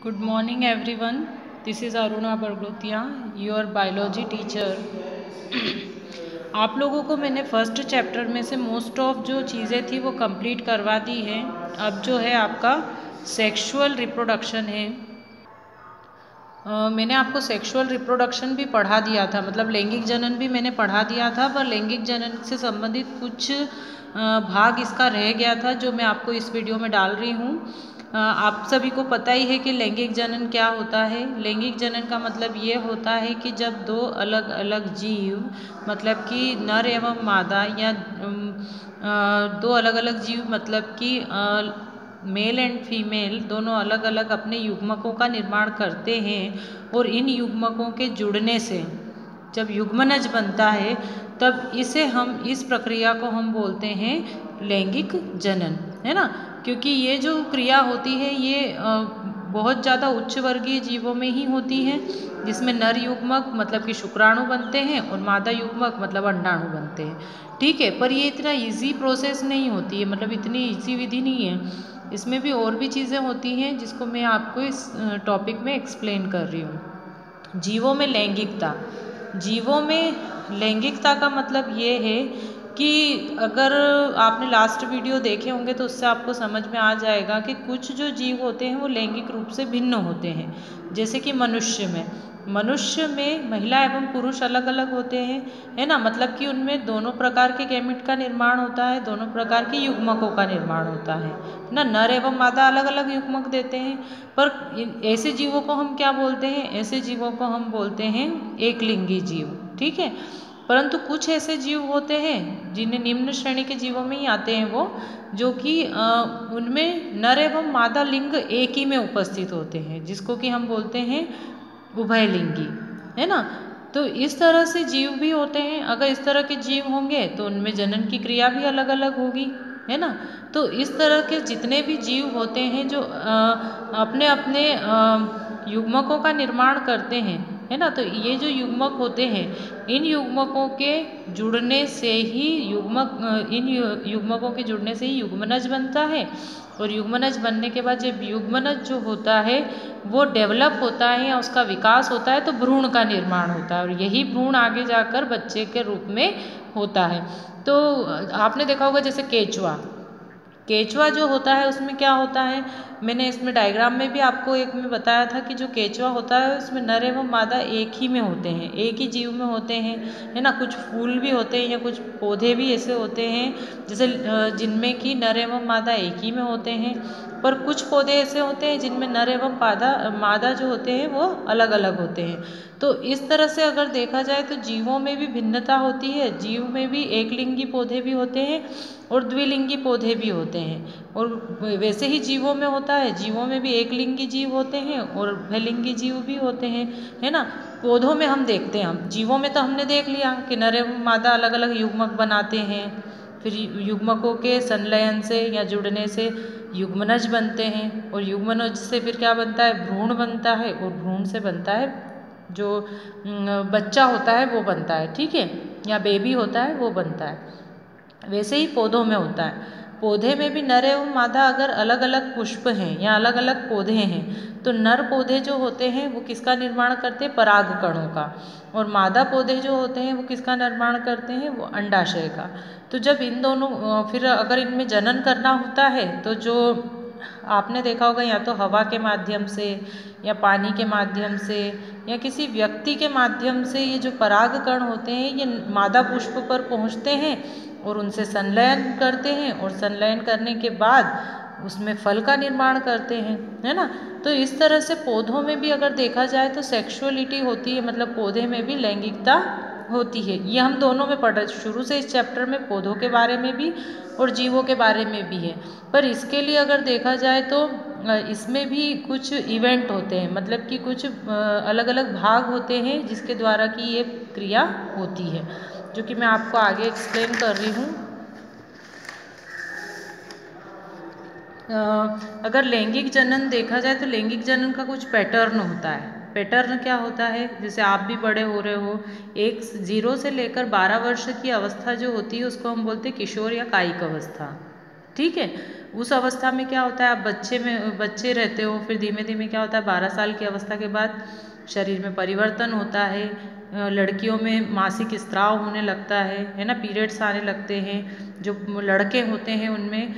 Good morning everyone. This is Aruna Bargotia, your biology teacher. आप लोगों को मैंने फर्स्ट चैप्टर में से मोस्ट ऑफ जो चीज़ें थी वो कंप्लीट करवा दी है। अब जो है आपका सेक्सुअल रिप्रोडक्शन है। मैंने आपको सेक्सुअल रिप्रोडक्शन भी पढ़ा दिया था, मतलब लैंगिक जनन भी मैंने पढ़ा दिया था, पर लैंगिक जनन से संबंधित कुछ भाग इसका रह गया था जो मैं आपको इस वीडियो में डाल रही हूँ। आप सभी को पता ही है कि लैंगिक जनन क्या होता है। लैंगिक जनन का मतलब ये होता है कि जब दो अलग अलग जीव, मतलब कि नर एवं मादा, या दो अलग अलग जीव मतलब कि मेल एंड फीमेल दोनों अलग अलग अपने युग्मकों का निर्माण करते हैं, और इन युग्मकों के जुड़ने से जब युग्मनज बनता है तब इस प्रक्रिया को हम बोलते हैं लैंगिक जनन, है ना। क्योंकि ये जो क्रिया होती है ये बहुत ज़्यादा उच्च वर्गीय जीवों में ही होती है, जिसमें नर युग्मक मतलब कि शुक्राणु बनते हैं और मादा युग्मक मतलब अंडाणु बनते हैं। ठीक है, पर ये इतना इजी प्रोसेस नहीं होती है, मतलब इतनी इजी विधि नहीं है। इसमें भी और भी चीज़ें होती हैं जिसको मैं आपको इस टॉपिक में एक्सप्लेन कर रही हूँ। जीवों में लैंगिकता। जीवों में लैंगिकता का मतलब ये है कि अगर आपने लास्ट वीडियो देखे होंगे तो उससे आपको समझ में आ जाएगा कि कुछ जो जीव होते हैं वो लैंगिक रूप से भिन्न होते हैं। जैसे कि मनुष्य में महिला एवं पुरुष अलग अलग होते हैं, है ना। मतलब कि उनमें दोनों प्रकार के गैमेट का निर्माण होता है, दोनों प्रकार के युग्मकों का निर्माण होता है ना। नर एवं मादा अलग अलग युग्मक देते हैं। पर ऐसे जीवों को हम क्या बोलते हैं? ऐसे जीवों को हम बोलते हैं एकलिंगी जीव। ठीक है, परंतु कुछ ऐसे जीव होते हैं जिन्हें निम्न श्रेणी के जीवों में ही आते हैं वो, जो कि उनमें नर एवं मादा लिंग एक ही में उपस्थित होते हैं, जिसको कि हम बोलते हैं उभयलिंगी, है ना। तो इस तरह से जीव भी होते हैं। अगर इस तरह के जीव होंगे तो उनमें जनन की क्रिया भी अलग अलग होगी, है ना। तो इस तरह के जितने भी जीव होते हैं जो अपने अपने युग्मकों का निर्माण करते हैं, है ना। तो ये जो युग्मक होते हैं, इन युग्मकों के जुड़ने से ही युग्मकों के जुड़ने से ही युग्मनज बनता है। और युग्मनज बनने के बाद जब युग्मनज जो होता है वो डेवलप होता है या उसका विकास होता है तो भ्रूण का निर्माण होता है, और यही भ्रूण आगे जाकर बच्चे के रूप में होता है। तो आपने देखा होगा जैसे केचुआ जो होता है उसमें क्या होता है, मैंने इसमें डायग्राम में भी आपको एक में बताया था कि जो केचुआ होता है उसमें नर एवं मादा एक ही में होते हैं, एक ही जीव में होते हैं, है ना। कुछ फूल भी होते हैं या कुछ पौधे भी ऐसे होते हैं जैसे जिनमें कि नर एवं मादा एक ही में होते हैं। पर कुछ पौधे ऐसे होते हैं जिनमें नर एवं मादा जो होते हैं वो अलग अलग होते हैं। तो इस तरह से अगर देखा जाए तो जीवों में भी भिन्नता होती है। जीव में भी एकलिंगी पौधे भी होते हैं और द्विलिंगी पौधे भी होते हैं, और वैसे ही जीवों में होता है, जीवों में भी एकलिंगी जीव होते हैं और उभयलिंगी जीव भी होते हैं, है ना। पौधों में हम देखते हैं, हम जीवों में तो हमने देख लिया कि नर एवं मादा अलग अलग युग्मक बनाते हैं, फिर युग्मकों के संलयन से या जुड़ने से युग्मनज बनते हैं, और युग्मनज से फिर क्या बनता है? भ्रूण बनता है, और भ्रूण से बनता है जो बच्चा होता है वो बनता है, ठीक है, या बेबी होता है वो बनता है। वैसे ही पौधों में होता है। पौधे में भी नर एवं मादा अगर अलग अलग पुष्प हैं या अलग अलग पौधे हैं तो नर पौधे जो होते हैं वो किसका निर्माण करते हैं? पराग कणों का। और मादा पौधे जो होते हैं वो किसका निर्माण करते हैं? वो अंडाशय का। तो जब इन दोनों फिर अगर इनमें जनन करना होता है तो जो आपने देखा होगा या तो हवा के माध्यम से या पानी के माध्यम से या किसी व्यक्ति के माध्यम से ये जो पराग कण होते हैं ये मादा पुष्प पर पहुँचते हैं और उनसे संलयन करते हैं, और संलयन करने के बाद उसमें फल का निर्माण करते हैं, है ना। तो इस तरह से पौधों में भी अगर देखा जाए तो सेक्सुअलिटी होती है, मतलब पौधे में भी लैंगिकता होती है। ये हम दोनों में पढ़ रहे, शुरू से इस चैप्टर में पौधों के बारे में भी और जीवों के बारे में भी है। पर इसके लिए अगर देखा जाए तो इसमें भी कुछ इवेंट होते हैं, मतलब कि कुछ अलग अलग भाग होते हैं जिसके द्वारा कि ये क्रिया होती है, जो कि मैं आपको आगे एक्सप्लेन कर रही हूँ। अगर लैंगिक जनन देखा जाए तो लैंगिक जनन का कुछ पैटर्न होता है। पैटर्न क्या होता है? जैसे आप भी बड़े हो रहे हो, 0 से लेकर 12 वर्ष की अवस्था जो होती है उसको हम बोलते हैं किशोर या कायिक अवस्था, ठीक है। उस अवस्था में क्या होता है, आप बच्चे रहते हो, फिर धीमे धीमे क्या होता है 12 साल की अवस्था के बाद शरीर में परिवर्तन होता है, लड़कियों में मासिक स्राव होने लगता है ना, पीरियड्स आने लगते हैं। जो लड़के होते हैं उनमें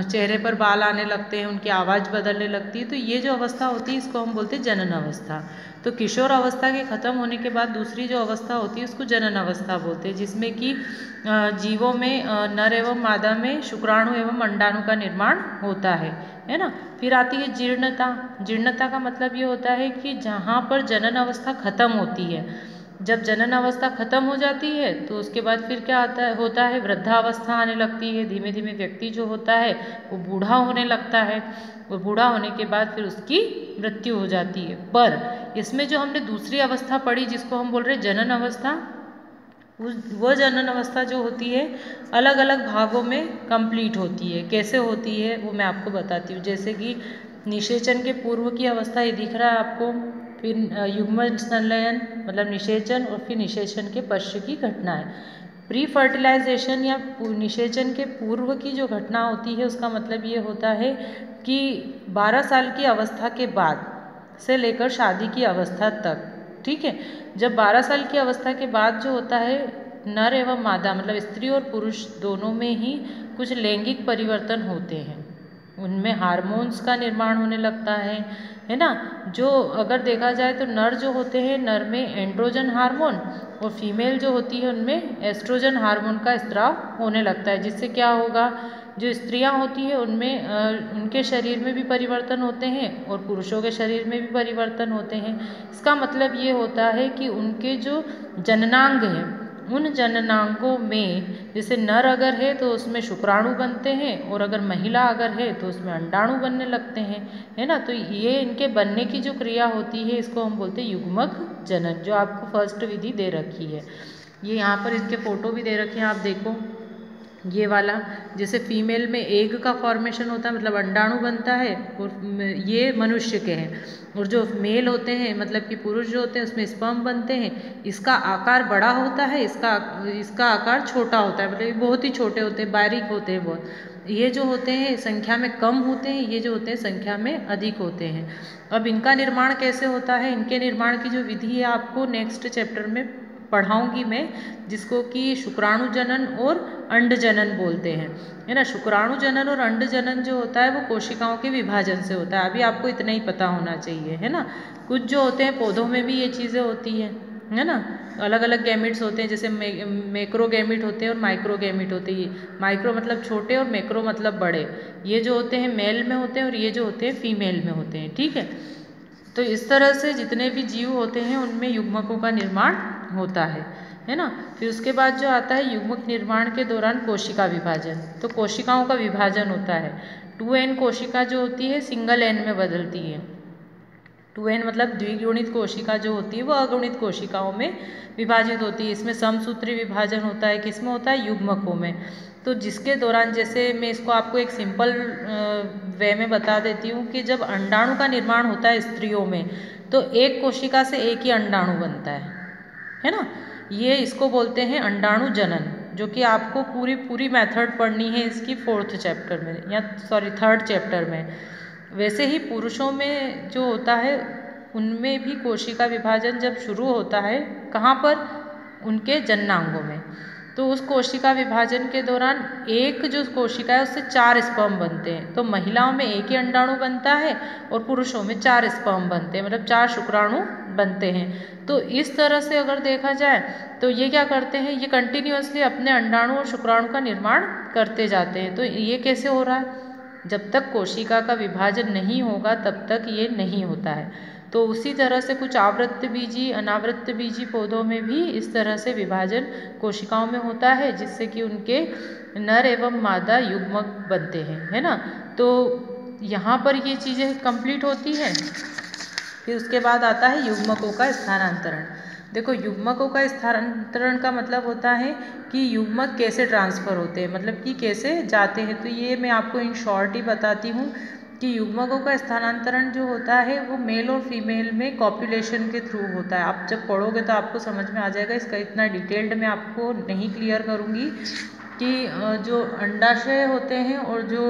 चेहरे पर बाल आने लगते हैं, उनकी आवाज़ बदलने लगती है। तो ये जो अवस्था होती है इसको हम बोलते हैं जनन अवस्था। तो किशोर अवस्था के ख़त्म होने के बाद दूसरी जो अवस्था होती है उसको जनन अवस्था बोलते हैं, जिसमें कि जीवों में नर एवं मादा में शुक्राणु एवं अंडाणु का निर्माण होता है ना। फिर आती है जीर्णता। जीर्णता का मतलब ये होता है कि जहाँ पर जनन अवस्था खत्म होती है, जब जनन अवस्था खत्म हो जाती है तो उसके बाद फिर क्या होता है वृद्धावस्था आने लगती है। धीमे धीमे व्यक्ति जो होता है वो बूढ़ा होने लगता है, और बूढ़ा होने के बाद फिर उसकी मृत्यु हो जाती है। पर इसमें जो हमने दूसरी अवस्था पढ़ी जिसको हम बोल रहे हैं जनन अवस्था, वो जनन अवस्था जो होती है अलग अलग भागों में कंप्लीट होती है। कैसे होती है वो मैं आपको बताती हूँ। जैसे कि निषेचन के पूर्व की अवस्था ये दिख रहा है आपको, फिर युग्म संलयन मतलब निषेचन, और फिर निषेचन के पश्चात की घटनाएं। प्री फर्टिलाइजेशन या निषेचन के पूर्व की जो घटना होती है उसका मतलब ये होता है कि 12 साल की अवस्था के बाद से लेकर शादी की अवस्था तक, ठीक है। जब 12 साल की अवस्था के बाद जो होता है नर एवं मादा मतलब स्त्री और पुरुष दोनों में ही कुछ लैंगिक परिवर्तन होते हैं। उनमें हार्मोन्स का निर्माण होने लगता है ना। जो अगर देखा जाए तो नर जो होते हैं नर में एंड्रोजन हार्मोन, और फीमेल जो होती है उनमें एस्ट्रोजन हार्मोन का स्राव होने लगता है। जिससे क्या होगा, जो स्त्रियां होती है उनमें उनके शरीर में भी परिवर्तन होते हैं और पुरुषों के शरीर में भी परिवर्तन होते हैं। इसका मतलब ये होता है कि उनके जो जननांग हैं उन जननांगों में जैसे नर अगर है तो उसमें शुक्राणु बनते हैं, और अगर महिला अगर है तो उसमें अंडाणु बनने लगते हैं, है ना। तो ये इनके बनने की जो क्रिया होती है इसको हम बोलते हैं युग्मक जनन, जो आपको फर्स्ट विधि दे रखी है। ये यहाँ पर इसके फोटो भी दे रखे हैं, आप देखो ये वाला। जैसे फीमेल में एग का फॉर्मेशन होता है मतलब अंडाणु बनता है, और ये मनुष्य के हैं। और जो मेल होते हैं मतलब कि पुरुष जो होते हैं उसमें स्पर्म बनते हैं। इसका आकार बड़ा होता है, इसका आकार छोटा होता है, मतलब बहुत ही छोटे होते हैं, बारीक होते हैं बहुत। ये जो होते हैं संख्या में कम होते हैं, ये जो होते हैं संख्या में अधिक होते हैं। अब इनका निर्माण कैसे होता है, इनके निर्माण की जो विधि है आपको नेक्स्ट चैप्टर में पढ़ाऊंगी मैं, जिसको कि शुक्राणु जनन और अंड जनन बोलते हैं, है ना। शुक्राणु जनन और अंड जनन जो होता है वो कोशिकाओं के विभाजन से होता है। अभी आपको इतना ही पता होना चाहिए, है ना। कुछ जो होते हैं पौधों में भी ये चीज़ें होती हैं, है ना। अलग अलग गैमिट्स होते हैं, जैसे मैक्रोगैमिट होते हैं और माइक्रोगैमिट होते हैं। माइक्रो मतलब छोटे और मैक्रो मतलब बड़े। ये जो होते हैं मेल में होते हैं और ये जो होते हैं फीमेल में होते हैं, ठीक है। तो इस तरह से जितने भी जीव होते हैं उनमें युग्मकों का निर्माण होता है ना। फिर उसके बाद जो आता है युग्मक निर्माण के दौरान कोशिका विभाजन। तो कोशिकाओं का विभाजन होता है। 2n कोशिका जो होती है सिंगल n में बदलती है। 2n मतलब द्विगुणित कोशिका जो होती है वो अगुणित कोशिकाओं में विभाजित होती है। इसमें समसूत्री विभाजन होता है, किसमें होता है, युग्मकों में। तो जिसके दौरान, जैसे मैं इसको आपको एक सिंपल वे में बता देती हूँ कि जब अंडाणु का निर्माण होता है स्त्रियों में तो एक कोशिका से एक ही अंडाणु बनता है ना। ये इसको बोलते हैं अंडाणु जनन, जो कि आपको पूरी मेथड पढ़नी है इसकी 4th चैप्टर में या थर्ड चैप्टर में। वैसे ही पुरुषों में जो होता है उनमें भी कोशिका विभाजन जब शुरू होता है, कहाँ पर, उनके जननांगों में। तो उस कोशिका विभाजन के दौरान एक जो कोशिका है उससे 4 स्पर्म बनते हैं। तो महिलाओं में एक ही अंडाणु बनता है और पुरुषों में 4 स्पर्म बनते हैं, मतलब 4 शुक्राणु बनते हैं। तो इस तरह से अगर देखा जाए तो ये क्या करते हैं, ये कंटिन्यूअसली अपने अंडाणु और शुक्राणु का निर्माण करते जाते हैं। तो ये कैसे हो रहा है, जब तक कोशिका का विभाजन नहीं होगा तब तक ये नहीं होता है। तो उसी तरह से कुछ आवृत्त बीजी अनावृत्त बीजी पौधों में भी इस तरह से विभाजन कोशिकाओं में होता है, जिससे कि उनके नर एवं मादा युग्मक बनते हैं, है ना। तो यहाँ पर ये चीज़ें कंप्लीट होती हैं। फिर उसके बाद आता है युग्मकों का स्थानांतरण। देखो युग्मकों का स्थानांतरण का मतलब होता है कि युग्मक कैसे ट्रांसफ़र होते हैं, मतलब कि कैसे जाते हैं। तो ये मैं आपको इन शॉर्ट ही बताती हूँ कि युग्मकों का स्थानांतरण जो होता है वो मेल और फीमेल में कॉपुलेशन के थ्रू होता है। आप जब पढ़ोगे तो आपको समझ में आ जाएगा, इसका इतना डिटेल्ड मैं आपको नहीं क्लियर करूँगी। कि जो अंडाशय होते हैं और जो